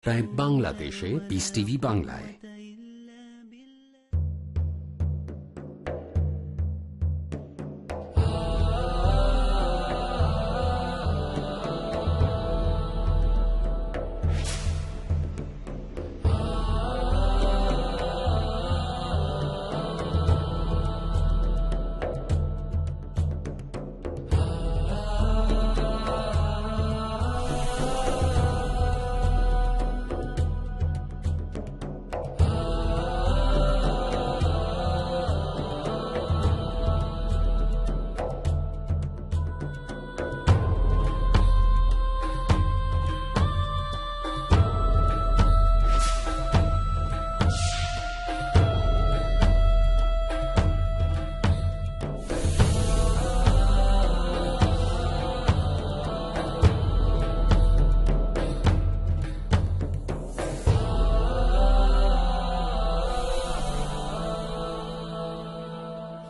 বাংলাদেশে piece TV বাংলায়।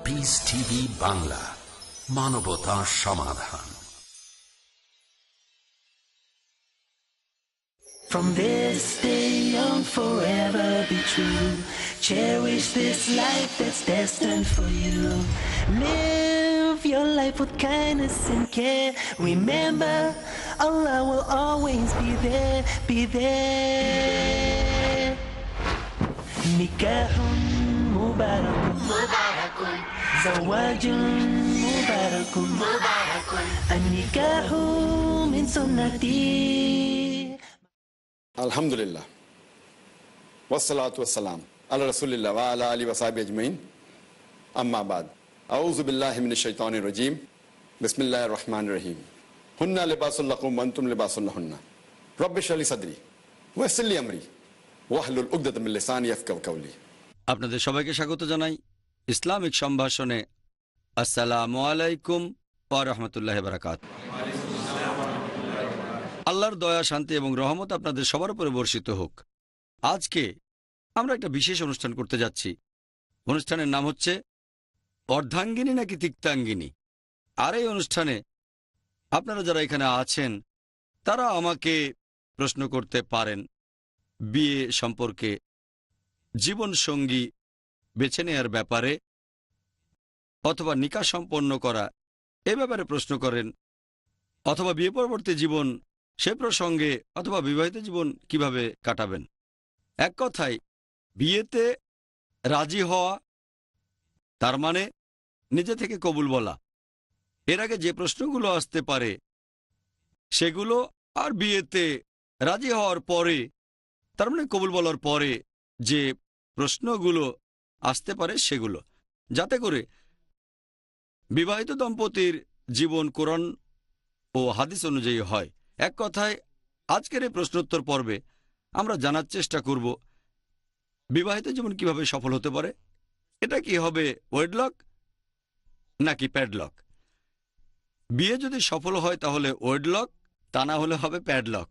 Piece TV Bangla, মানবতার সমাধান। From this day on, forever be true. Cherish this life that's destined for you. Live your life with kindness and care. Remember, Allah will always be there, be there. Nikahun mubarakun, mubarakun. Zawajun mubarakun, mubarakun. An-nikahu min sunnati. আলহামদুলিল্লাহ ওয়াসসালাতু ওয়াসসালাম আলা রাসূলিল্লাহ ওয়া আলা আলিহি ওয়া সাহবিহি আজমাইন, আম্মা বাদ। আউযু বিল্লাহি মিনাশ শাইতানির রাজীম। বিসমিল্লাহির রহমানির রহিম। হুন্না লিবাসুল লাকুম ওয়া আনতুম লিবাসুল লাহুন্না। রব্বি ইশরাহ লি সাদরি ওয়া ইয়াসসির লি আমরি ওয়াহলুল উকদাতাম মিন লিসানি ইয়াফকাহু কাওলি। আপনাদের সবাইকে স্বাগত জানাই ইসলামিক সম্ভাষণে। আসসালামু আলাইকুম ওয়া রাহমাতুল্লাহি ওয়া বারাকাতুহু। আল্লাহর দয়া, শান্তি এবং রহমত আপনাদের সবার উপরে বর্ষিত হোক। আজকে আমরা একটা বিশেষ অনুষ্ঠান করতে যাচ্ছি। অনুষ্ঠানের নাম হচ্ছে অর্ধাঙ্গিনী নাকি তিক্তাঙ্গিনী। আর এই অনুষ্ঠানে আপনারা যারা এখানে আছেন তারা আমাকে প্রশ্ন করতে পারেন বিয়ে সম্পর্কে, জীবনসঙ্গী বেছে নেয়ার ব্যাপারে, অথবা নিকাহ সম্পন্ন করা এ ব্যাপারে প্রশ্ন করেন, অথবা বিয়ে পরবর্তী জীবন সে প্রসঙ্গে, অথবা বিবাহিত জীবন কিভাবে কাটাবেন। এক কথায় বিয়েতে রাজি হওয়া তার মানে নিজে থেকে কবুল বলা। এর আগে যে প্রশ্নগুলো আসতে পারে সেগুলো, আর বিয়েতে রাজি হওয়ার পরে তার মানে কবুল বলার পরে যে প্রশ্নগুলো আসতে পারে সেগুলো, যাতে করে বিবাহিত দম্পতির জীবন কোরআন ও হাদিস অনুযায়ী হয়। এক কথায় আজকের এই প্রশ্নোত্তর পর্বে আমরা জানার চেষ্টা করব বিবাহিত জীবন কিভাবে সফল হতে পারে। এটা কি হবে ওয়েডলক নাকি প্যাডলক? বিয়ে যদি সফল হয় তাহলে ওয়েডলক, তা না হলে হবে প্যাডলক।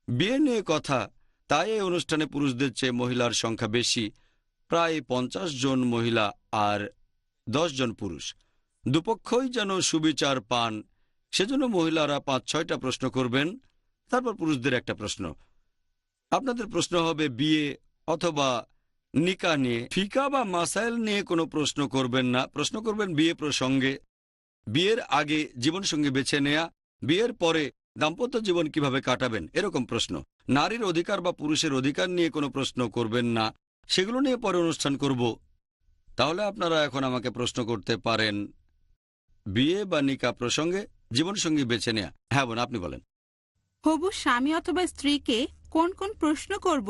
বিয়ে নিয়ে কথা, তাই এই অনুষ্ঠানে পুরুষদের চেয়ে মহিলার সংখ্যা বেশি, প্রায় 50 জন মহিলা আর 10 জন পুরুষ। দুপক্ষই যেন সুবিচার পান সেজন্য মহিলারা 5-6টা প্রশ্ন করবেন, তারপর পুরুষদের একটা প্রশ্ন। আপনাদের প্রশ্ন হবে বিয়ে অথবা নিকাহ নিয়ে। ফিকা বা মাসাইল নিয়ে কোনো প্রশ্ন করবেন না, প্রশ্ন করবেন বিয়ে প্রসঙ্গে। বিয়ের আগে জীবনসঙ্গী বেছে নেয়া, বিয়ের পরে দাম্পত্য জীবন কিভাবে কাটাবেন এরকম প্রশ্ন। নারীর অধিকার বা পুরুষের অধিকার নিয়ে কোনো প্রশ্ন করবেন না, সেগুলো নিয়ে পরে অনুষ্ঠান করব। তাহলে আপনারা এখন আমাকে প্রশ্ন করতে পারেন বিয়ে বা নিকাহ প্রসঙ্গে জীবনসঙ্গী বেছে নেয়া। হ্যাঁ বোন, আপনি বলেন। হবু স্বামী অথবা স্ত্রীকে কোন কোন প্রশ্ন করব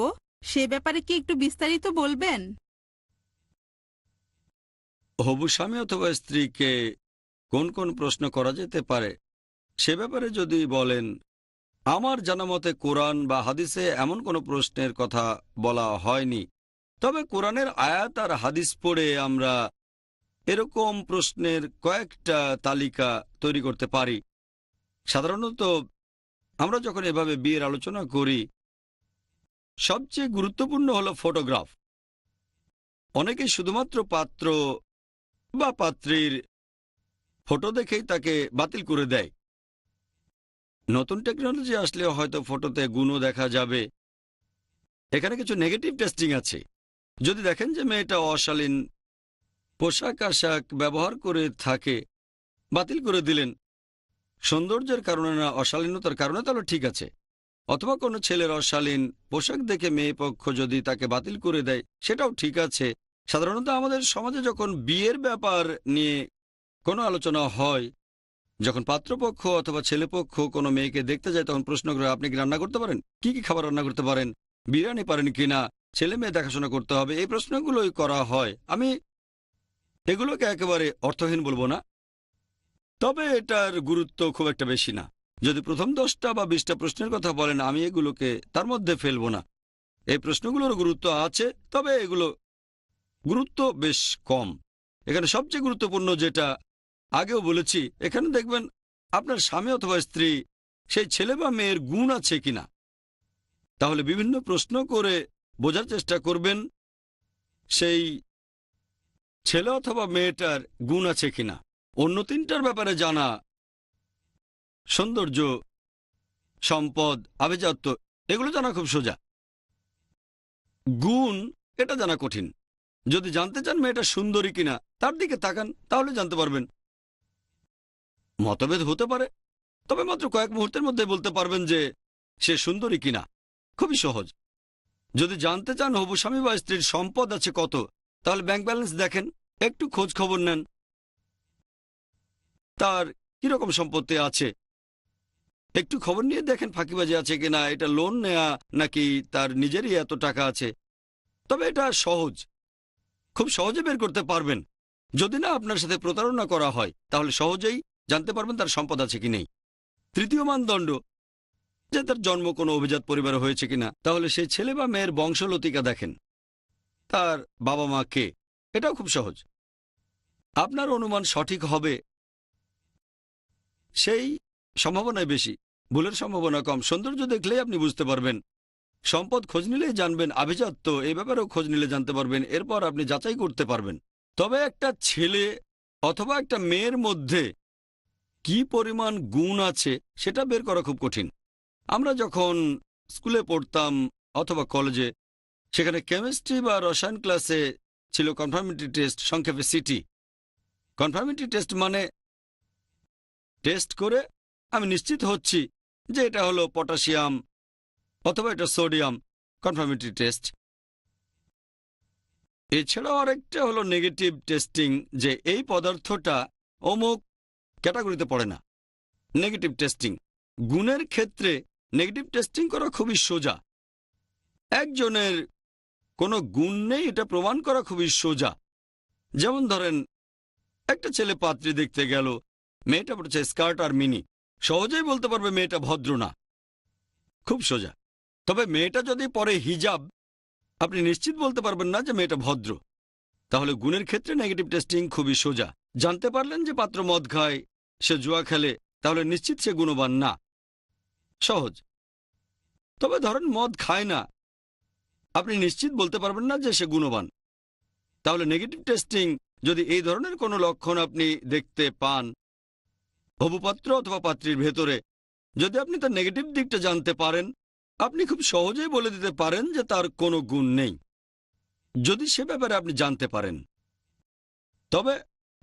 সে ব্যাপারে কি একটু বিস্তারিত বলবেন? হবু স্বামী অথবা স্ত্রীকে কোন কোন প্রশ্ন করা যেতে পারে সে ব্যাপারে যদি বলেন, আমার জানা মতে কোরআন বা হাদিসে এমন কোনো প্রশ্নের কথা বলা হয়নি, তবে কোরআনের আয়াত আর হাদিস পড়ে আমরা এরকম প্রশ্নের কয়েকটা তালিকা তৈরি করতে পারি। সাধারণত আমরা যখন এভাবে বিয়ের আলোচনা করি সবচেয়ে গুরুত্বপূর্ণ হলো ফটোগ্রাফ। অনেকেই শুধুমাত্র পাত্র বা পাত্রীর ফটো দেখেই তাকে বাতিল করে দেয়। নতুন টেকনোলজি আসলে হয়তো ফটোতে গুণও দেখা যাবে, এখানে কিছু নেগেটিভ টেস্টিং আছে। যদি দেখেন যে মেয়েটা অশালীন পোশাক আশাক ব্যবহার করে থাকে, বাতিল করে দিলেন সৌন্দর্যের কারণে না অশালীনতার কারণে, তাহলে ঠিক আছে। অথবা কোনো ছেলের অশালীন পোশাক দেখে মেয়ে পক্ষ যদি তাকে বাতিল করে দেয়, সেটাও ঠিক আছে। সাধারণত আমাদের সমাজে যখন বিয়ের ব্যাপার নিয়ে কোনো আলোচনা হয়, যখন পাত্রপক্ষ অথবা ছেলেপক্ষ কোনো মেয়েকে দেখতে যায়, তখন প্রশ্ন করে, আপনি কি রান্না করতে পারেন, কি কি খাবার রান্না করতে পারেন, বিরিয়ানি পারেন কিনা, ছেলে মেয়ে দেখাশোনা করতে হবে, এই প্রশ্নগুলোই করা হয়। আমি এগুলোকে একেবারে অর্থহীন বলবো না, তবে এটার গুরুত্ব খুব একটা বেশি না। যদি প্রথম 10টা বা 20টা প্রশ্নের কথা বলেন, আমি এগুলোকে তার মধ্যে ফেলবো না। এই প্রশ্নগুলোর গুরুত্ব আছে, তবে এগুলো গুরুত্ব বেশ কম। এখানে সবচেয়ে গুরুত্বপূর্ণ যেটা আগেও বলেছি, এখানে দেখবেন আপনার স্বামী অথবা স্ত্রী সেই ছেলে বা মেয়ের গুণ আছে কিনা। তাহলে বিভিন্ন প্রশ্ন করে বোঝার চেষ্টা করবেন সেই ছেলে অথবা মেয়েটার গুণ আছে কিনা। অন্য 3টার ব্যাপারে জানা, সৌন্দর্য, সম্পদ, আভিজাত্য, এগুলো জানা খুব সোজা। গুণ এটা জানা কঠিন। যদি জানতে চান মেয়েটা সুন্দরী কিনা, তার দিকে তাকান, তাহলে জানতে পারবেন। মতভেদ হতে পারে, তবে মাত্র কয়েক মুহূর্তের মধ্যে বলতে পারবেন যে সে সুন্দরী কিনা। খুবই সহজ। যদি জানতে চান হবু স্বামী বা স্ত্রীর সম্পদ আছে কত, তাহলে ব্যাংক ব্যালেন্স দেখেন, একটু খোঁজ খবর নেন, তার কিরকম সম্পত্তি আছে, একটু খবর নিয়ে দেখেন ফাঁকিবাজি আছে কিনা, এটা লোন নেয়া নাকি তার নিজেরই এত টাকা আছে। তবে এটা সহজ, খুব সহজে বের করতে পারবেন। যদি না আপনার সাথে প্রতারণা করা হয়, তাহলে সহজেই জানতে পারবেন তার সম্পদ আছে কি নেই। তৃতীয় মানদণ্ড, যে তার জন্ম কোনো অভিজাত পরিবারে হয়েছে কিনা। তাহলে সেই ছেলে বা মেয়ের বংশলতিকা দেখেন, তার বাবা মা কে। এটাও খুব সহজ, আপনার অনুমান সঠিক হবে সেই সম্ভাবনায় বেশি, ভুলের সম্ভাবনা কম। সৌন্দর্য দেখলেই আপনি বুঝতে পারবেন, সম্পদ খোঁজ নিলেই জানবেন, আভিজাত্য এই ব্যাপারেও খোঁজ নিলে জানতে পারবেন, এরপর আপনি যাচাই করতে পারবেন। তবে একটা ছেলে অথবা একটা মেয়ের মধ্যে কি পরিমাণ গুণ আছে সেটা বের করা খুব কঠিন। আমরা যখন স্কুলে পড়তাম অথবা কলেজে, সেখানে কেমিস্ট্রি বা রসায়ন ক্লাসে ছিল কনফার্মিটি টেস্ট, সংক্ষেপে সিটি। কনফার্মিটি টেস্ট মানে টেস্ট করে আমি নিশ্চিত হচ্ছি যে এটা হলো পটাশিয়াম অথবা এটা সোডিয়াম, কনফার্মিটি টেস্ট। এছাড়াও আরেকটা হলো নেগেটিভ টেস্টিং, যে এই পদার্থটা অমুক ক্যাটাগরিতে পড়ে না। নেগেটিভ টেস্টিং, গুণের ক্ষেত্রে নেগেটিভ টেস্টিং করা খুবই সোজা। একজনের কোনো গুণ নেই এটা প্রমাণ করা খুবই সোজা। যেমন ধরেন, একটা ছেলে পাত্রী দেখতে গেল, মেয়েটা পড়ছে স্কার্ট আর মিনি, সহজেই বলতে পারবে মেয়েটা ভদ্র না, খুব সোজা। তবে মেয়েটা যদি পরে হিজাব, আপনি নিশ্চিত বলতে পারবেন না যে মেয়েটা ভদ্র। তাহলে গুণের ক্ষেত্রে নেগেটিভ টেস্টিং খুবই সোজা। জানতে পারলেন যে পাত্র মদ খায়, সে জুয়া খেলে, তাহলে নিশ্চিত সে গুণবান না, সহজ। তবে ধরেন মদ খায় না, আপনি নিশ্চিত বলতে পারবেন না যে সে গুণবান। তাহলে নেগেটিভ টেস্টিং, যদি এই ধরনের কোনো লক্ষণ আপনি দেখতে পান হবু পাত্র অথবা পাত্রীর ভেতরে, যদি আপনি তার নেগেটিভ দিকটা জানতে পারেন, আপনি খুব সহজেই বলে দিতে পারেন যে তার কোনো গুণ নেই, যদি সে ব্যাপারে আপনি জানতে পারেন। তবে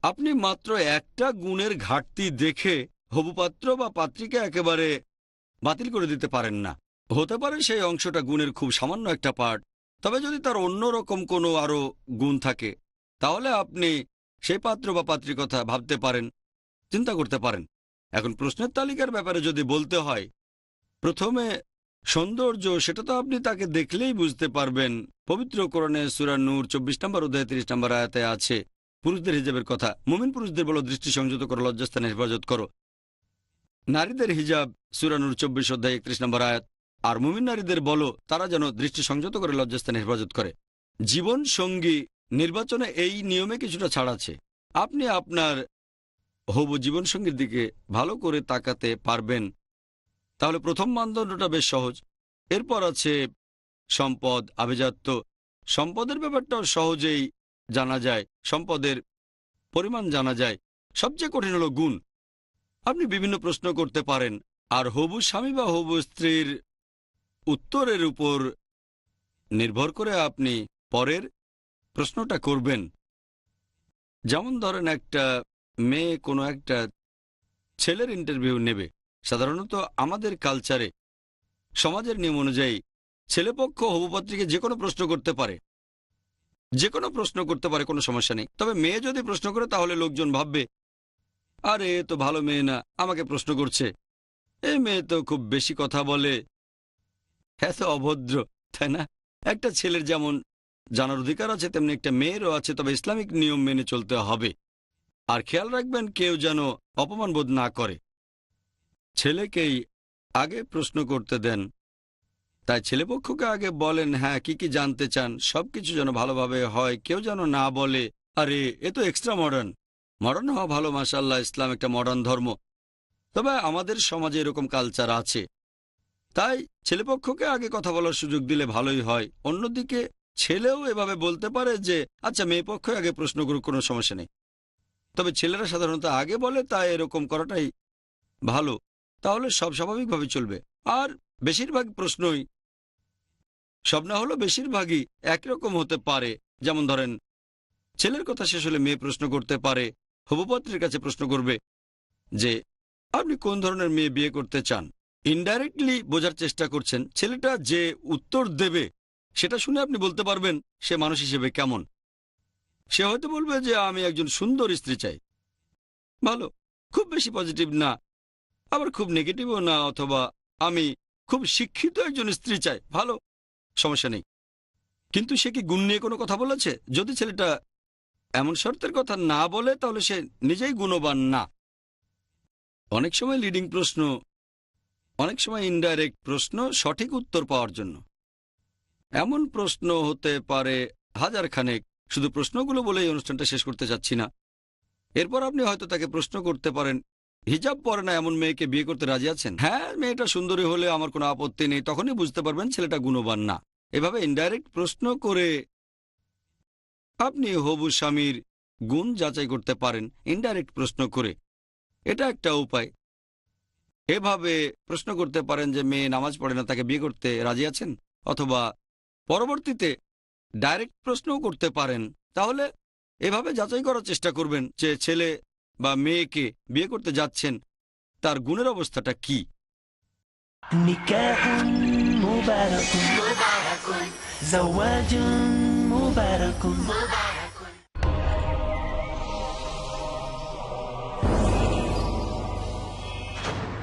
আপনি মাত্র একটা গুণের ঘাটতি দেখে হবু পাত্র বা পাত্রীকে একেবারে বাতিল করে দিতে পারেন না। হতে পারে সেই অংশটা গুণের খুব সামান্য একটা পার্ট, তবে যদি তার অন্যরকম কোনো আরও গুণ থাকে, তাহলে আপনি সেই পাত্র বা পাত্রীর কথা ভাবতে পারেন, চিন্তা করতে পারেন। এখন প্রশ্নের তালিকার ব্যাপারে যদি বলতে হয়, প্রথমে সৌন্দর্য, সেটা তো আপনি তাকে দেখলেই বুঝতে পারবেন। পবিত্র কোরআনে সূরা নূর 24 নম্বর অধ্যায় 30 নম্বর আয়াতে আছে পুরুষদের হিজাবের কথা। মুমিন পুরুষদের বলো দৃষ্টি সংযত করো, লজ্জাস্থানে হেফাজত করো। নারীদের হিজাব সূরা নূর 24 অধ্যায় 31 নম্বর আয়াত, আর মুমিন নারীদের বলো তারা যেন দৃষ্টি সংযত করে লজ্জাস্থানে হেফাজত করে। জীবন সঙ্গী নির্বাচনে এই নিয়মে কিছুটা ছাড় আছে। আপনি আপনার হবু জীবনসঙ্গীর দিকে ভালো করে তাকাতে পারবেন। তাহলে প্রথম মানদণ্ডটা বেশ সহজ। এরপর আছে সম্পদ, আভিজাত্য। সম্পদের ব্যাপারটাও সহজেই জানা যায়, সম্পদের পরিমাণ জানা যায়। সবচেয়ে কঠিন হলো গুণ। আপনি বিভিন্ন প্রশ্ন করতে পারেন, আর হবু স্বামী বা হবু স্ত্রীর উত্তরের উপর নির্ভর করে আপনি পরের প্রশ্নটা করবেন। যেমন ধরেন একটা মেয়ে কোনো একটা ছেলের ইন্টারভিউ নেবে। সাধারণত আমাদের কালচারে, সমাজের নিয়ম অনুযায়ী ছেলেপক্ষ হবুপাত্রীকে যে কোনো প্রশ্ন করতে পারে, যে কোনো প্রশ্ন করতে পারে, কোনো সমস্যা নেই। তবে মেয়ে যদি প্রশ্ন করে তাহলে লোকজন ভাববে, আরে এ তো ভালো মেয়ে না, আমাকে প্রশ্ন করছে, এই মেয়ে তো খুব বেশি কথা বলে, এত অভদ্র, তাই না? একটা ছেলের যেমন জানার অধিকার আছে তেমনি একটা মেয়েরও আছে, তবে ইসলামিক নিয়ম মেনে চলতে হবে। আর খেয়াল রাখবেন কেউ যেন অপমান বোধ না করে। ছেলেকেই আগে প্রশ্ন করতে দেন, তাই ছেলেপক্ষকে আগে বলেন হ্যাঁ কি কি জানতে চান, সবকিছু যেন ভালোভাবে হয়। কেউ যেন না বলে আরে এ তো এক্সট্রা মডার্ন। মডার্ন হওয়া ভালো, মাশাআল্লাহ, ইসলাম একটা মডার্ন ধর্ম, তবে আমাদের সমাজে এরকম কালচার আছে, তাই ছেলেপক্ষকে আগে কথা বলার সুযোগ দিলে ভালোই হয়। অন্যদিকে ছেলেও এভাবে বলতে পারে যে আচ্ছা মেয়ে পক্ষ আগে প্রশ্ন করুক, কোনো সমস্যা নেই। তবে ছেলেরা সাধারণত আগে বলে, তাই এরকম করাটাই ভালো, তাহলে সব স্বাভাবিকভাবে চলবে। আর বেশিরভাগ প্রশ্নই, সব না হলেও বেশিরভাগই একরকম হতে পারে। যেমন ধরেন ছেলের কথা শেষ হলে মেয়ে প্রশ্ন করতে পারে, হবুপাত্রীর কাছে প্রশ্ন করবে যে আপনি কোন ধরনের মেয়ে বিয়ে করতে চান। ইনডাইরেক্টলি বোঝার চেষ্টা করছেন, ছেলেটা যে উত্তর দেবে সেটা শুনে আপনি বলতে পারবেন সে মানুষ হিসেবে কেমন। সে হয়তো বলবে যে আমি একজন সুন্দর স্ত্রী চাই, ভালো, খুব বেশি পজিটিভ না, আবার খুব নেগেটিভও না, অথবা আমি খুব শিক্ষিত একজন স্ত্রী চাই, ভালো, সমস্যা নেই। কিন্তু সে কি গুণ নিয়ে কোনো কথা বলেছে? যদি ছেলেটা এমন শর্তের কথা না বলে তাহলে সে নিজেই গুণবান না। অনেক সময় লিডিং প্রশ্ন, অনেক সময় ইনডাইরেক্ট প্রশ্ন সঠিক উত্তর পাওয়ার জন্য। এমন প্রশ্ন হতে পারে হাজার খানেক, শুধু প্রশ্নগুলো বলে এই অনুষ্ঠানটা শেষ করতে চাচ্ছি না। এরপর আপনি হয়তো তাকে প্রশ্ন করতে পারেন, হিজাব পরে না এমন মেয়েকে বিয়ে করতে রাজি আছেন? হ্যাঁ, মেয়েটা সুন্দরী হলে আমার কোনো আপত্তি নেই। তখনই বুঝতে পারবেন ছেলেটা গুণবান না। এভাবে ইনডাইরেক্ট প্রশ্ন করে আপনি হবু স্বামীর গুণ যাচাই করতে পারেন, ইনডাইরেক্ট প্রশ্ন করে। এটা একটা উপায়। এভাবে প্রশ্ন করতে পারেন যে মেয়ে নামাজ পড়ে না, তাকে বিয়ে করতে রাজি আছেন? অথবা পরবর্তীতে ডাইরেক্ট প্রশ্নও করতে পারেন। তাহলে এভাবে যাচাই করার চেষ্টা করবেন যে ছেলে বা মেয়েকে বিয়ে করতে যাচ্ছেন তার গুণের অবস্থাটা কি। নিকাহুন মুবারাকুন জাওয়াজুন মুবারাকুন।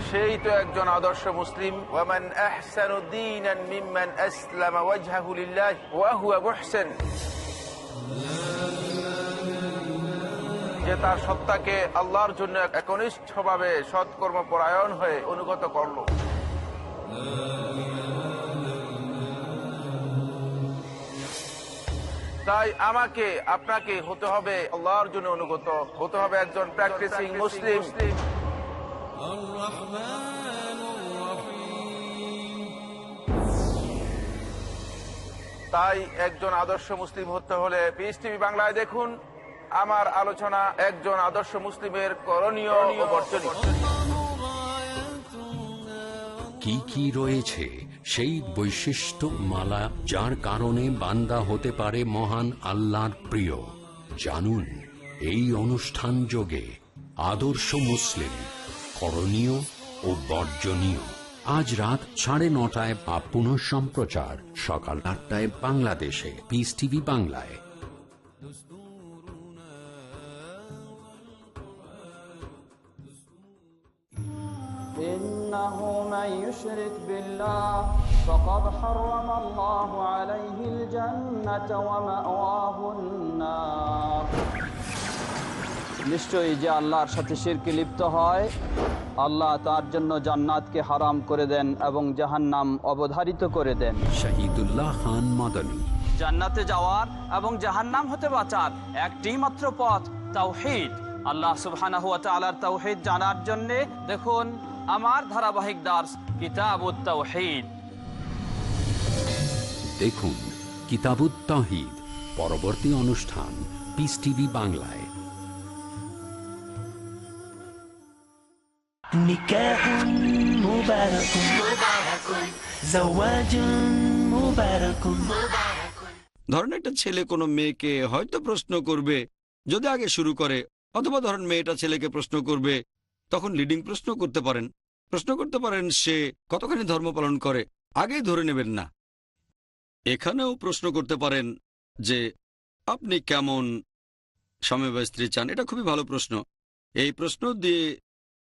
সেই তো একজন আদর্শ মুসলিম। ওয়ামান আহসানু দীনান মিম্মান আসলামা ওয়াজহাহু লিল্লাহি ওয়া হুয়া মুহসিন, যে তার সত্তাকে আল্লাহর জন্য একনিষ্ঠভাবে সৎকর্ম পরায়ণ হয়ে অনুগত করল। তাই আমাকে আপনাকে হতে হবে আল্লাহর জন্য অনুগত, হতে হবে একজন প্র্যাকটিসিং মুসলিম। তাই একজন আদর্শ মুসলিম হতে হলে পিস টিভি বাংলায় দেখুন আমার আলোচনা, একজন আদর্শ মুসলিমের করণীয় ও বর্জনীয়। কি কি রয়েছে সেই বৈশিষ্ট্য মালা যার কারণে বান্দা হতে পারে মহান আল্লাহর প্রিয়? জানুন এই অনুষ্ঠান যোগে আদর্শ মুসলিম, করণীয় ও বর্জনীয়। আজ রাত 9:30 বা পুনঃ সম্প্রচার সকাল 8টায় বাংলাদেশে পিস টিভি বাংলায়। إنه من يشرك بالله فقد حرم الله عليه الجنة ومأواه النار। নিশ্চয়ই যে আল্লাহর সাথে শিরকে লিপ্ত হয় আল্লাহ তার জন্য জান্নাতকে হারাম করে দেন এবং জাহান্নাম অবধারিত করে দেন। শহীদুল্লাহ খান মাদানী। জান্নাতে যাওয়ার এবং জাহান্নাম হতে বাঁচার একটি মাত্র পথ, তাওহীদ। আল্লাহ সুবহানাহু ওয়া তাআলার তাওহীদ জানার জন্য দেখুন আমার ধারাবাহিক দার্স কিতাবুত তাওহীদ। দেখুন কিতাবুত তাওহীদ পরবর্তী অনুষ্ঠান পিস টিভি বাংলায়। নিকাহুন মুবারাকুন জাওয়াজুন Mubarakun. ধরেন একটা ছেলে কোনো মেয়েকে হয়তো প্রশ্ন করবে, যদি আগে শুরু করে, অথবা ধরেন মেয়েটা ছেলেকে প্রশ্ন করবে, তখন লিডিং প্রশ্ন করতে পারেন সে কতখানি ধর্ম পালন করে, আগেই ধরে নেবেন না। এখানেও প্রশ্ন করতে পারেন যে আপনি কেমন স্বামী বা স্ত্রী চান। এটা খুবই ভালো প্রশ্ন। এই প্রশ্ন দিয়ে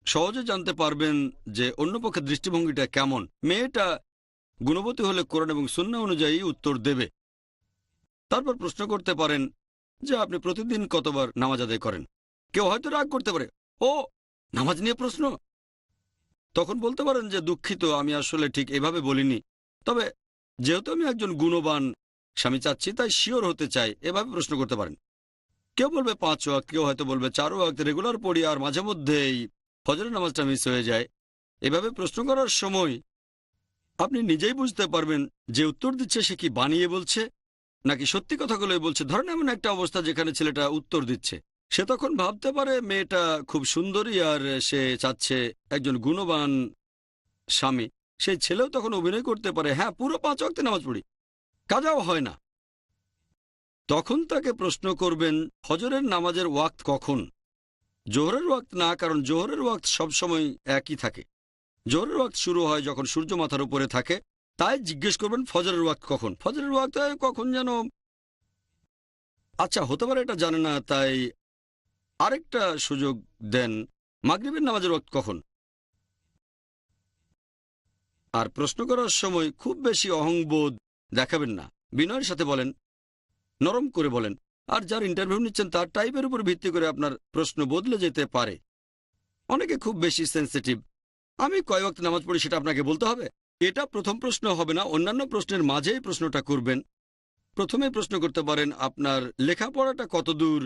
সহজে জানতে পারবেন যে অন্য পক্ষের দৃষ্টিভঙ্গিটা কেমন। মেয়েটা গুণবতী হলে কোরআন এবং সুন্নাহ অনুযায়ী উত্তর দেবে। তারপর প্রশ্ন করতে পারেন যে আপনি প্রতিদিন কতবার নামাজ আদায় করেন। কেউ হয়তো রাগ করতে পারে, ও নামাজ নিয়ে প্রশ্ন। তখন বলতে পারেন যে দুঃখিত, আমি আসলে ঠিক এভাবে বলিনি, তবে যেহেতু আমি একজন গুণবান স্বামী চাচ্ছি তাই শিওর হতে চাই, এভাবে প্রশ্ন করতে পারেন। কেউ বলবে 5 ওয়াক্ত, কেউ হয়তো বলবে 4 ওয়াক্ত রেগুলার পড়ি আর মাঝে মধ্যেই ফজরের নামাজটা মিস হয়ে যায়। এভাবে প্রশ্ন করার সময় আপনি নিজেই বুঝতে পারবেন যে উত্তর দিচ্ছে সে কি বানিয়ে বলছে নাকি সত্যি কথাগুলোই বলছে। ধরেন এমন একটা অবস্থা যেখানে ছেলেটা উত্তর দিচ্ছে, সে তখন ভাবতে পারে মেয়েটা খুব সুন্দরী আর সে চাচ্ছে একজন গুণবান স্বামী। সেই ছেলেও তখন অভিনয় করতে পারে, হ্যাঁ পুরো 5 ওয়াক্তে নামাজ পড়ি, কাজাও হয় না। তখন তাকে প্রশ্ন করবেন ফজরের নামাজের ওয়াক্ত কখন। জোহরের ওয়াক্ত না, কারণ জোহরের ওয়াক্ত সবসময় একই থাকে। জোহরের ওয়াক্ত শুরু হয় যখন সূর্য মাথার উপরে থাকে, তাই জিজ্ঞেস করবেন ফজরের ওয়াক্ত কখন। ফজরের ওয়াক্ত কখন যেন, আচ্ছা হতে পারে এটা জানে না, তাই আরেকটা সুযোগ দেন, মাগরিবের নামাজের ওয়াক্ত কখন। আর প্রশ্ন করার সময় খুব বেশি অহংবোধ দেখাবেন না, বিনয়ের সাথে বলেন, নরম করে বলেন। আর যার ইন্টারভিউ নিচ্ছেন তার টাইপের উপর ভিত্তি করে আপনার প্রশ্ন বদলে যেতে পারে। অনেকে খুব বেশি সেন্সিটিভ, আমি কয় ওয়াক্ত নামাজ পড়ি সেটা আপনাকে বলতে হবে। এটা প্রথম প্রশ্ন হবে না, অন্যান্য প্রশ্নের মাঝেই প্রশ্নটা করবেন। প্রথমে প্রশ্ন করতে পারেন আপনার লেখাপড়াটা কত দূর।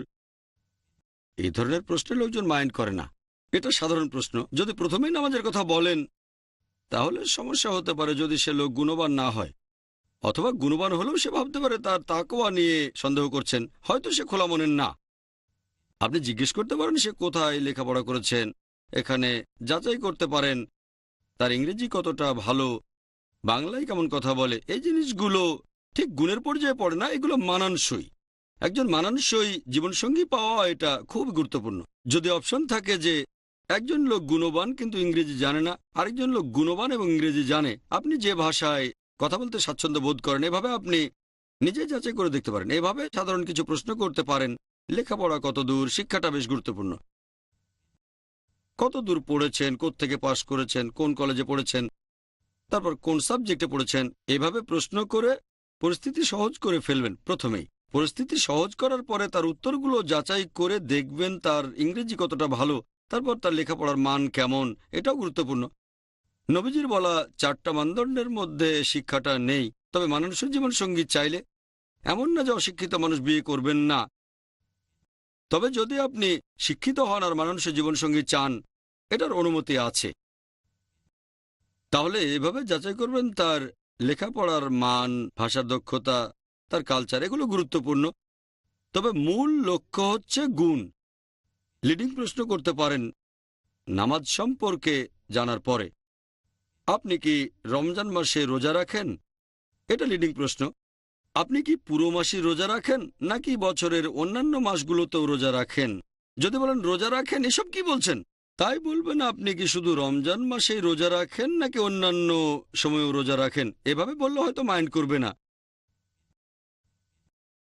এই ধরনের প্রশ্নে লোকজন মাইন্ড করে না, এটা সাধারণ প্রশ্ন। যদি প্রথমেই নামাজের কথা বলেন তাহলে সমস্যা হতে পারে, যদি সে লোক গুণবান না হয়, অথবা গুণবান হলেও সে ভাবতে পারে তার তাকওয়া নিয়ে সন্দেহ করছেন, হয়তো সে খোলা মনের না। আপনি জিজ্ঞেস করতে পারেন সে কোথায় লেখাপড়া করেছেন, এখানে যাচাই করতে পারেন তার ইংরেজি কতটা ভালো, বাংলায় কেমন কথা বলে। এই জিনিসগুলো ঠিক গুণের পর্যায়ে পড়ে না, এগুলো মানানসই। একজন মানানসই জীবনসঙ্গী পাওয়া এটা খুব গুরুত্বপূর্ণ। যদি অপশন থাকে যে একজন লোক গুণবান কিন্তু ইংরেজি জানে না, আরেকজন লোক গুণবান এবং ইংরেজি জানে, আপনি যে ভাষায় কথা বলতে স্বাচ্ছন্দ্য বোধ করেন, এভাবে আপনি নিজে যাচাই করে দেখতে পারেন। এভাবে সাধারণ কিছু প্রশ্ন করতে পারেন। লেখাপড়া কত দূর, শিক্ষাটা বেশ গুরুত্বপূর্ণ। কত দূর পড়েছেন, কোত্থেকে পাশ করেছেন, কোন কলেজে পড়েছেন, তারপর কোন সাবজেক্টে পড়েছেন। এভাবে প্রশ্ন করে পরিস্থিতি সহজ করে ফেলবেন। প্রথমেই পরিস্থিতি সহজ করার পরে তার উত্তরগুলো যাচাই করে দেখবেন তার ইংরেজি কতটা ভালো, তারপর তার লেখাপড়ার মান কেমন, এটাও গুরুত্বপূর্ণ। নবীজির বলা 4টা মানদণ্ডের মধ্যে শিক্ষাটা নেই, তবে মানানসই জীবনসঙ্গী চাইলে এমন না যে অশিক্ষিত মানুষ বিয়ে করবেন না। তবে যদি আপনি শিক্ষিত হন আর মানানসই জীবনসঙ্গী চান, এটার অনুমতি আছে। তাহলে এভাবে যাচাই করবেন তার লেখাপড়ার মান, ভাষার দক্ষতা, তার কালচার, এগুলো গুরুত্বপূর্ণ। তবে মূল লক্ষ্য হচ্ছে গুণ। লিডিং প্রশ্ন করতে পারেন নামাজ সম্পর্কে জানার পরে, আপনি কি রমজান মাসে রোজা রাখেন? এটা লিডিং প্রশ্ন। আপনি কি পুরো মাসই রোজা রাখেন নাকি বছরের অন্যান্য মাসগুলোতেও রোজা রাখেন? যদি বলেন রোজা রাখেন, এসব কি বলছেন, তাই বলবেন আপনি কি শুধু রমজান মাসেই রোজা রাখেন নাকি অন্যান্য সময়েও রোজা রাখেন। এভাবে বললে হয়তো মাইন্ড করবে না।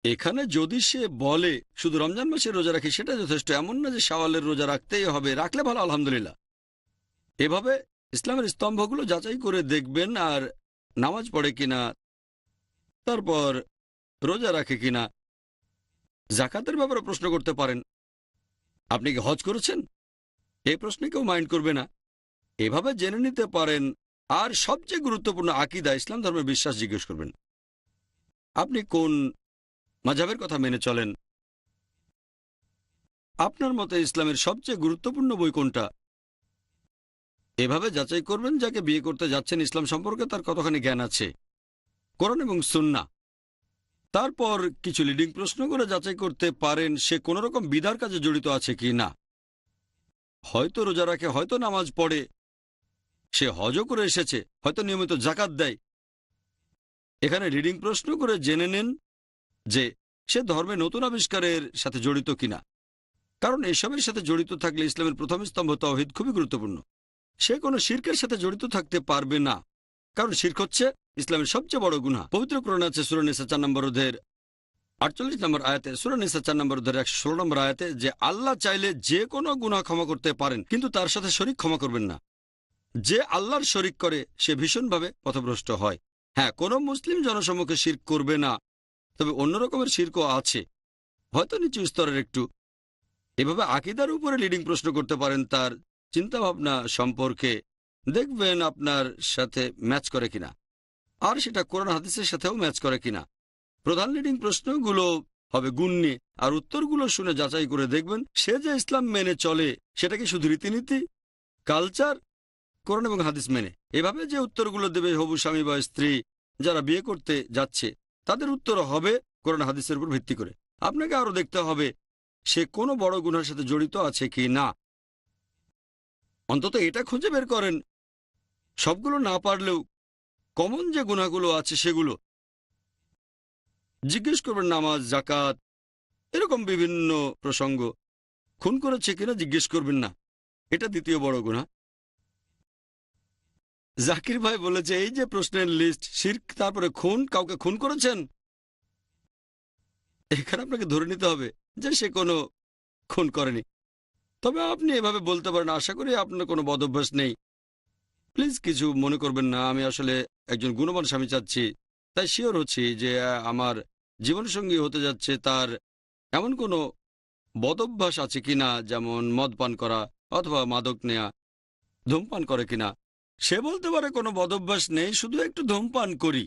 এখানে যদি সে বলে শুধু রমজান মাসে রোজা রাখি, সেটা যথেষ্ট। এমন না যে শাওয়ালের রোজা রাখতেই হবে, রাখলে ভালো, আলহামদুলিল্লাহ। এভাবে ইসলামের স্তম্ভগুলো যাচাই করে দেখবেন, আর নামাজ পড়ে কিনা, তারপর রোজা রাখে কিনা। জাকাতের ব্যাপারে প্রশ্ন করতে পারেন, আপনি কি হজ করেছেন? এই প্রশ্নে কেউ মাইন্ড করবে না। এভাবে জেনে নিতে পারেন। আর সবচেয়ে গুরুত্বপূর্ণ আকীদা, ইসলাম ধর্মের বিশ্বাস জিজ্ঞেস করবেন। আপনি কোন মাযহাবের কথা মেনে চলেন? আপনার মতে ইসলামের সবচেয়ে গুরুত্বপূর্ণ বই কোনটা? এভাবে যাচাই করবেন যাকে বিয়ে করতে যাচ্ছেন ইসলাম সম্পর্কে তার কতখানি জ্ঞান আছে, কোরআন এবং সুন্নাহ। তারপর কিছু লিডিং প্রশ্ন করে যাচাই করতে পারেন সে কোনো রকম বিধার কাজে জড়িত আছে কি না। হয়তো রোজা রাখে, হয়তো নামাজ পড়ে, সে হজও করে এসেছে, হয়তো নিয়মিত জাকাত দেয়। এখানে রিডিং প্রশ্ন করে জেনে নেন যে সে ধর্মে নতুন আবিষ্কারের সাথে জড়িত কিনা, কারণ এসবের সাথে জড়িত থাকলে ইসলামের প্রথম স্তম্ভ তাওহীদ খুবই গুরুত্বপূর্ণ। সে কোনো শিরকের সাথে জড়িত থাকতে পারবে না, কারণ শিরক হচ্ছে ইসলামের সবচেয়ে বড় গুনাহ। পবিত্র কোরআনে আছে সূরা নিসা 4 নম্বর অধ্যায়ের 48 নম্বর আয়াতে, সূরা নিসা 4 নম্বর অধ্যায়ের 116 নম্বর আয়াতে, যে আল্লাহ চাইলে যে কোনো গুনাহ ক্ষমা করতে পারেন, কিন্তু তার সাথে শরীক ক্ষমা করবেন না। যে আল্লাহর শরীক করে সে ভীষণভাবে পথভ্রষ্ট হয়। হ্যাঁ, কোনো মুসলিম জনসমক্ষে শিরক করবে না, তবে অন্য রকমের শিরকও আছে, হয়তো নিচু স্তরের একটু। এভাবে আকীদার উপরে লিডিং প্রশ্ন করতে পারেন তার চিন্তাভাবনা সম্পর্কে, দেখবেন আপনার সাথে ম্যাচ করে কিনা, আর সেটা কোরআন হাদিসের সাথেও ম্যাচ করে কিনা। প্রধান লিডিং প্রশ্নগুলো হবে গুণ নিয়ে, আর উত্তরগুলো শুনে যাচাই করে দেখবেন সে যে ইসলাম মেনে চলে সেটা কি শুধু রীতিনীতি, কালচার, কোরআন এবং হাদিস মেনে। এভাবে যে উত্তরগুলো দেবে হবু স্বামী বা স্ত্রী যারা বিয়ে করতে যাচ্ছে, তাদের উত্তর হবে কোরআন হাদিসের উপর ভিত্তি করে। আপনাকে আরও দেখতে হবে সে কোনো বড় গুনার সাথে জড়িত আছে কি না। অন্তত এটা খুঁজে বের করেন, সবগুলো না পারলেও কমন যে গুনাহগুলো আছে সেগুলো জিজ্ঞেস করবেন। নামাজ, যাকাত, এরকম বিভিন্ন প্রসঙ্গ। খুন করেছে কিনা জিজ্ঞেস করবেন না, এটা দ্বিতীয় বড় গুনাহ। জাকির ভাই বলেছে এই যে প্রশ্নের লিস্ট, শিরক, তারপরে খুন, কাউকে খুন করেছেন, এখানে আপনাকে ধরে নিতে হবে যে সে কোনো খুন করেনি। তবে আপনি এভাবে বলতে পারেন, আশা করি আপনার কোনো বদভ্যাস নেই, প্লিজ কিছু মনে করবেন না, আমি আসলে একজন গুণবান স্বামী চাচ্ছি, তাই শিওর হচ্ছি যে আমার জীবনসঙ্গী হতে যাচ্ছে তার এমন কোনো বদভ্যাস আছে কিনা, যেমন মদ পান করা অথবা মাদক নেয়া, ধূমপান করে কিনা। সে বলতে পারে কোনো বদভ্যাস নেই, শুধু একটু ধূমপান করি।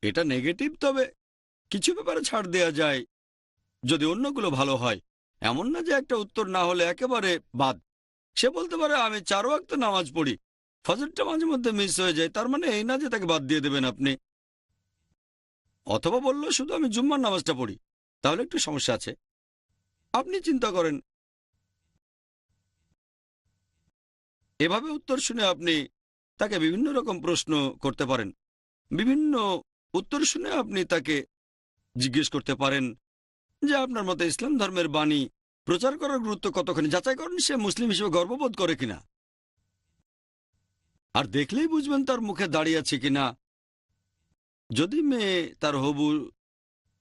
এটা নেগেটিভ, তবে কিছু ব্যাপারে ছাড় দেয়া যায় যদি অন্যগুলো ভালো হয়। এমন না যে একটা উত্তর না হলে একেবারে বাদ। সে বলতে পারে আমি 4 ওয়াক্ত নামাজ পড়ি, ফজরটা মাঝে মধ্যে মিস হয়ে যায়, তার মানে এই না যে তাকে বাদ দিয়ে দেবেন আপনি। অথবা বলল শুধু আমি জুম্মার নামাজটা পড়ি, তাহলে একটু সমস্যা আছে। আপনি চিন্তা করেন। এভাবে উত্তর শুনে আপনি তাকে বিভিন্ন রকম প্রশ্ন করতে পারেন। বিভিন্ন উত্তর শুনে আপনি তাকে জিজ্ঞেস করতে পারেন যে আপনার মতে ইসলাম ধর্মের বাণী প্রচার করার গুরুত্ব কতখানি। যাচাই করেন সে মুসলিম হিসেবে গর্ববোধ করে কিনা, আর দেখলেই বুঝবেন তার মুখে দাঁড়িয়ে আছে কিনা। যদি মেয়ে তার হবু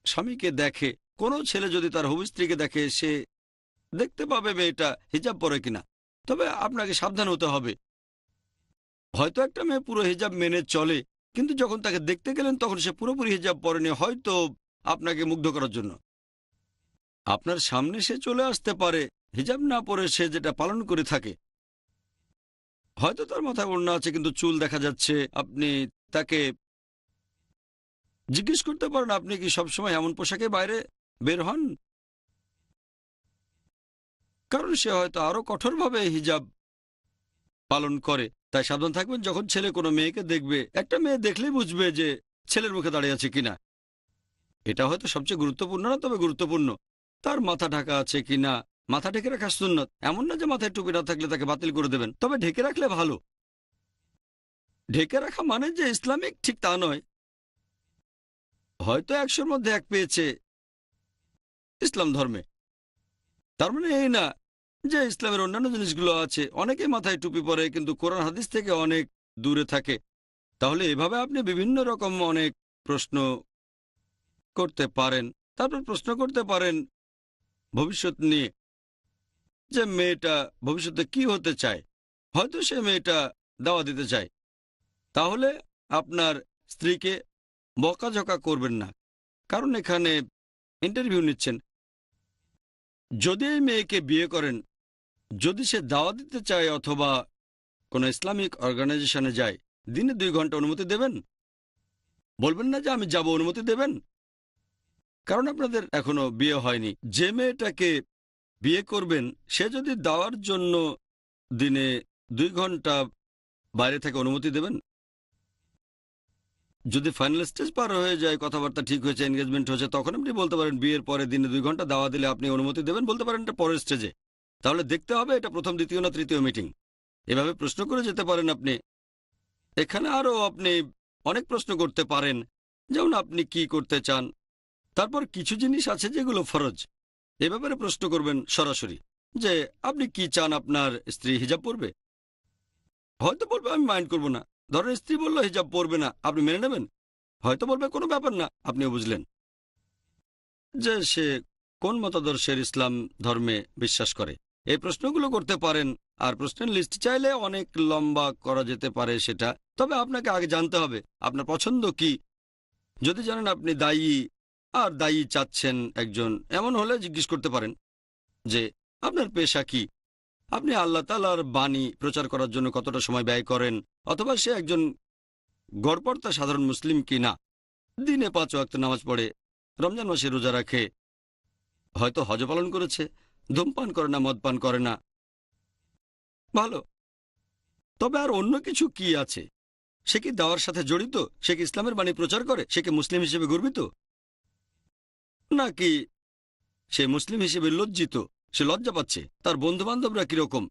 স্বামীকে দেখে, কোনো ছেলে যদি তার হবু স্ত্রীকে দেখে, সে দেখতে পাবে মেয়েটা হিজাব পরে কিনা। তবে আপনাকে সাবধান হতে হবে। হয়তো একটা মেয়ে পুরো হিজাব মেনে চলে, কিন্তু যখন তাকে দেখতে গেলেন তখন সে পুরোপুরি হিজাব পরেনি, হয়তো আপনাকে মুগ্ধ করার জন্য। আপনার সামনে সে চলে আসতে পারে হিজাব না পরে, সে যেটা পালন করে থাকে। হয়তো তার মাথায় ওড়না আছে কিন্তু চুল দেখা যাচ্ছে। আপনি তাকে জিজ্ঞেস করতে পারেন আপনি কি সবসময় এমন পোশাকে বাইরে বের হন, কারণ সে হয়তো আরো কঠোরভাবে হিজাব পালন করে। তাই সাবধান থাকবেন যখন ছেলে কোনো মেয়েকে দেখবে। একটা মেয়ে দেখলেই বুঝবে যে ছেলের মুখে দাঁড়িয়ে আছে কিনা। এটা হয়তো সবচেয়ে গুরুত্বপূর্ণ না, তবে গুরুত্বপূর্ণ। তার মাথা ঢাকা আছে কিনা। মাথা ঢেকে রাখা সুন্নত, এমন না যে মাথায় টুপি না থাকলে তাকে বাতিল করে দেবেন, তবে ঢেকে রাখলে ভালো। ঢেকে রাখা মানে যে ইসলামিক, ঠিক তা নয়। হয়তো 100-র মধ্যে 1 পেয়েছে ইসলাম ধর্মে, তার মানে এই না যে ইসলামের অন্যান্য জিনিসগুলো আছে। অনেকে মাথায় টুপি পরে কিন্তু কোরআন হাদিস থেকে অনেক দূরে থাকে। তাহলে এভাবে আপনি বিভিন্ন রকম অনেক প্রশ্ন করতে পারেন। তারপর প্রশ্ন করতে পারেন ভবিষ্যৎ নিয়ে, যে মেয়েটা ভবিষ্যতে কি হতে চায়। হয়তো সে মেয়েটা দাওয়া দিতে চায়, তাহলে আপনার স্ত্রীকে বকাঝকা করবেন না, কারণ এখানে ইন্টারভিউ নিচ্ছেন। যদি এই মেয়েকে বিয়ে করেন, যদি সে দাওয়া দিতে চায় অথবা কোনো ইসলামিক অর্গানাইজেশনে যায়, দিনে 2 ঘন্টা অনুমতি দেবেন? বলবেন না যে আমি যাব, অনুমতি দেবেন, কারণ আপনাদের এখনো বিয়ে হয়নি। যে মেয়েটাকে বিয়ে করবেন সে যদি দাওয়ার জন্য দিনে 2 ঘন্টা বাইরে থেকে অনুমতি দেবেন? যদি ফাইনাল স্টেজ পার হয়ে যায়, কথাবার্তা ঠিক হয়েছে, এনগেজমেন্ট হয়েছে, তখন আপনি বলতে পারেন বিয়ের পরে দিনে 2 ঘন্টা দাওয়া দিলে আপনি অনুমতি দেবেন। বলতে পারেন এটা পরের স্টেজে। তাহলে দেখতে হবে এটা প্রথম, দ্বিতীয় না তৃতীয় মিটিং। এভাবে প্রশ্ন করে যেতে পারেন আপনি। এখানে আরও আপনি অনেক প্রশ্ন করতে পারেন, যেমন আপনি কি করতে চান। তারপর কিছু জিনিস আছে যেগুলো ফরজ, এ ব্যাপারে প্রশ্ন করবেন সরাসরি, যে আপনি কি চান আপনার স্ত্রী হিজাব পরবে? হয়তো বলবে আমি মাইন্ড করব না। ধরেন স্ত্রী বলল হিজাব পরবে না, আপনি মেনে নেবেন? হয়তো বলবে কোনো ব্যাপার না, আপনিও বুঝলেন যে সে কোন মতাদর্শের ইসলাম ধর্মে বিশ্বাস করে। এই প্রশ্নগুলো করতে পারেন। আর প্রশ্নের লিস্ট চাইলে অনেক লম্বা করা যেতে পারে সেটা, তবে আপনাকে আগে জানতে হবে আপনার পছন্দ কি। যদি জানেন আপনি দায়ী আর দায়ী চাচ্ছেন একজন, এমন হলে জিজ্ঞেস করতে পারেন যে আপনার পেশা কি, আপনি আল্লাহ তাআলার বাণী প্রচার করার জন্য কতটা সময় ব্যয় করেন, অথবা সে একজন গড়পড়তা সাধারণ মুসলিম কি না, দিনে 5 ওয়াক্ত নামাজ পড়ে, রমজান মাসে রোজা রাখে, হয়তো হজ পালন করেছে, ধূমপান করে না, মদ পান করে না। ভালো, তবে আর অন্য কিছু কি আছে? সে কি দাওয়ার সাথে জড়িত? সে কি ইসলামের বাণী প্রচার করে? সে কি মুসলিম হিসেবে গর্বিত, নাকি সে মুসলিম হিসেবে লজ্জিত, সে লজ্জা পাচ্ছে? তার বন্ধু বান্ধবরা কিরকম?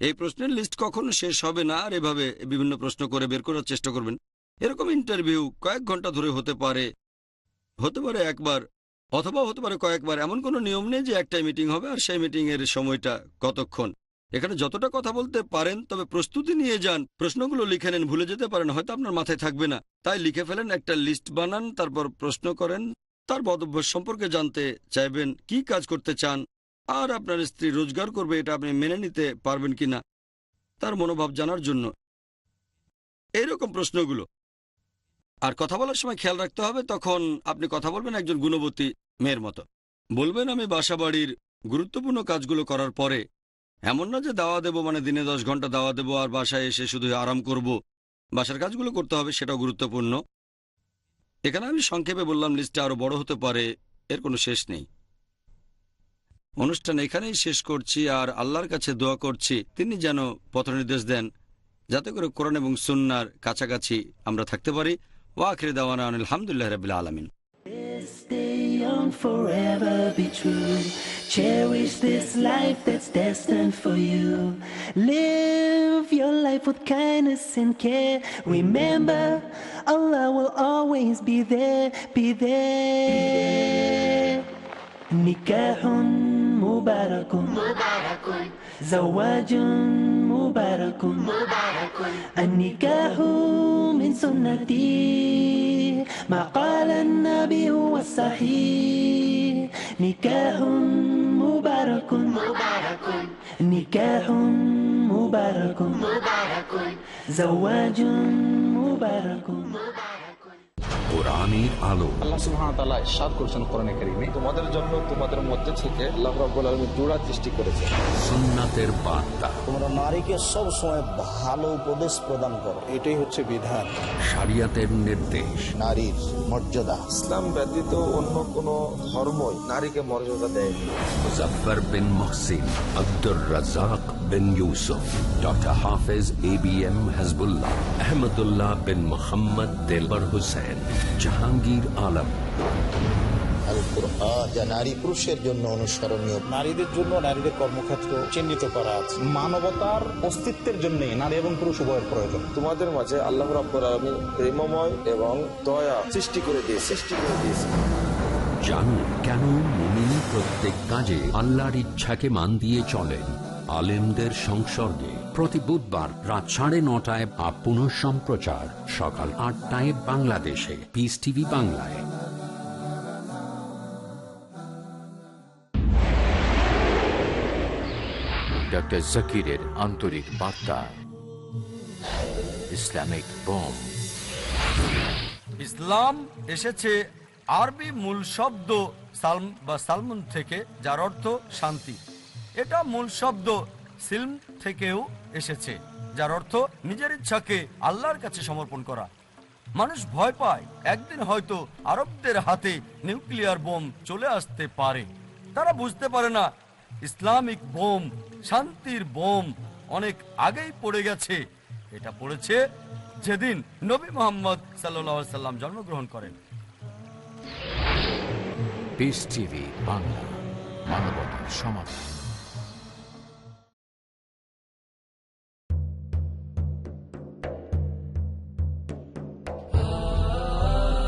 এই প্রশ্নের লিস্ট কখনো শেষ হবে না। আর এভাবে বিভিন্ন প্রশ্ন করে বের করার চেষ্টা করবেন। এরকম ইন্টারভিউ কয়েক ঘন্টা ধরে হতে পারে একবার, অথবা হতে পারে কয়েকবার। এমন কোনো নিয়ম নেই যে একটাই মিটিং হবে আর সেই মিটিং এর সময়টা কতক্ষণ। এখানে যতটা কথা বলতে পারেন, তবে প্রস্তুতি নিয়ে যান, প্রশ্নগুলো লিখে নেন, ভুলে যেতে পারেন, হয়তো আপনার মাথায় থাকবে না, তাই লিখে ফেলেন, একটা লিস্ট বানান, তারপর প্রশ্ন করেন। তার বদভ্যাস সম্পর্কে জানতে চাইবেন, কি কাজ করতে চান, আর আপনার স্ত্রী রোজগার করবে এটা আপনি মেনে নিতে পারবেন কিনা, তার মনোভাব জানার জন্য। এইরকম প্রশ্নগুলো। আর কথা বলার সময় খেয়াল রাখতে হবে, তখন আপনি কথা বলবেন একজন গুণবতী মেয়ের মতো। বলবেন আমি বাসাবাড়ির গুরুত্বপূর্ণ কাজগুলো করার পরে, এমন না যে দাওয়া দেব মানে দিনে 10 ঘন্টা দাওয়া দেব আর বাসায় এসে শুধু আরাম করব। বাসার কাজগুলো করতে হবে, সেটাও গুরুত্বপূর্ণ। এখানে আমি সংক্ষেপে বললাম, লিস্টটা আরো বড় হতে পারে, এর কোনো শেষ নেই। অনুষ্ঠান এখানেই শেষ করছি, আর আল্লাহর কাছে দোয়া করছি তিনি যেন পথনির্দেশ দেন, যাতে করে কোরআন এবং সুন্নাহর কাছাকাছি আমরা থাকতে পারি। ওয়া আখির দাওয়ানা আলহামদুলিল্লাহি রাব্বিল আলামিন। Stay young, forever be true. Cherish this life that's destined for you. Live your life with kindness and care. Remember, Allah will always be there, be there. Nikahun mubarakun, zawajun mubarakun, النكاح من سنتي ما قال النبي هو الصحيح نكاح مبارك نكاح مبارك زواج مبارك কোরআনের আলো। আল্লাহ সুবহানাহু ওয়া তাআলা ইরশাদ করেছেন কোরআনে কারীমে, তোমাদের জন্য তোমাদের মধ্যে থেকে আল্লাহ রাব্বুল আলামিন জোড়া সৃষ্টি করেছেন। সুন্নাতের বার্তা। তোমরা নারীকে সব সময় ভালো উপদেশ প্রদান করো, এটাই হচ্ছে বিধান। শরিয়তের নির্দেশ। নারীর মর্যাদা ইসলাম ব্যতীত অন্য কোন ধর্মই নারীকে মর্যাদা দেয়নি। মুজাফফর বিন মুহসিন, আব্দুর রাজ্জাক বিন ইউসুফ, ডক্টর হাফেজ ABM হাসবুল্লাহ, আহমদুল্লাহ বিন মুহাম্মদ দেলবর হোসেন, জাহাঙ্গীর আলম। আল কুরআন যা নারী পুরুষের জন্য অনুসরণীয়, নারীদের জন্য নারীদের কর্মক্ষেত্র চিহ্নিত করা আছে। মানবতার অস্তিত্বের জন্য নারী এবং পুরুষ উভয়ের প্রয়োজন। তোমাদের মাঝে আল্লাহ রাব্বুল আলামিন প্রেমময় এবং দয়া সৃষ্টি করে দিয়েছে। জানুন কেন মুমিন প্রত্যেক কাজে আল্লাহর ইচ্ছাকে মান দিয়ে চলেন। আলেমদের সংসর্গে প্রতি বুধবার রাত 9:30 বা পুনঃ সম্প্রচার সকাল 8টায় বাংলাদেশে পিস টিভি বাংলায়। ডক্টর জাকিরের আন্তরিক বার্তা। Islamic bomb. ইসলাম এসেছে আরবি মূল শব্দ সালম বা সালমুন থেকে, যার অর্থ শান্তি। এটা মূল শব্দ সিলম থেকেও এসেছে, যার অর্থ নিজের ইচ্ছাকে আল্লাহর কাছে সমর্পণ করা। মানুষ ভয় পায় একদিন হয়তো আরবদের হাতে নিউক্লিয়ার বোম চলে আসতে পারে। তারা বুঝতে পারে না ইসলামিক বোম, শান্তির বোম অনেক আগেই পড়ে গেছে। এটা পড়েছে যেদিন নবী মুহাম্মদ সাল্লাল্লাহু আলাইহি সাল্লাম জন্মগ্রহণ করেন। পিস টিভি বাংলা, মানবতার সমাধান।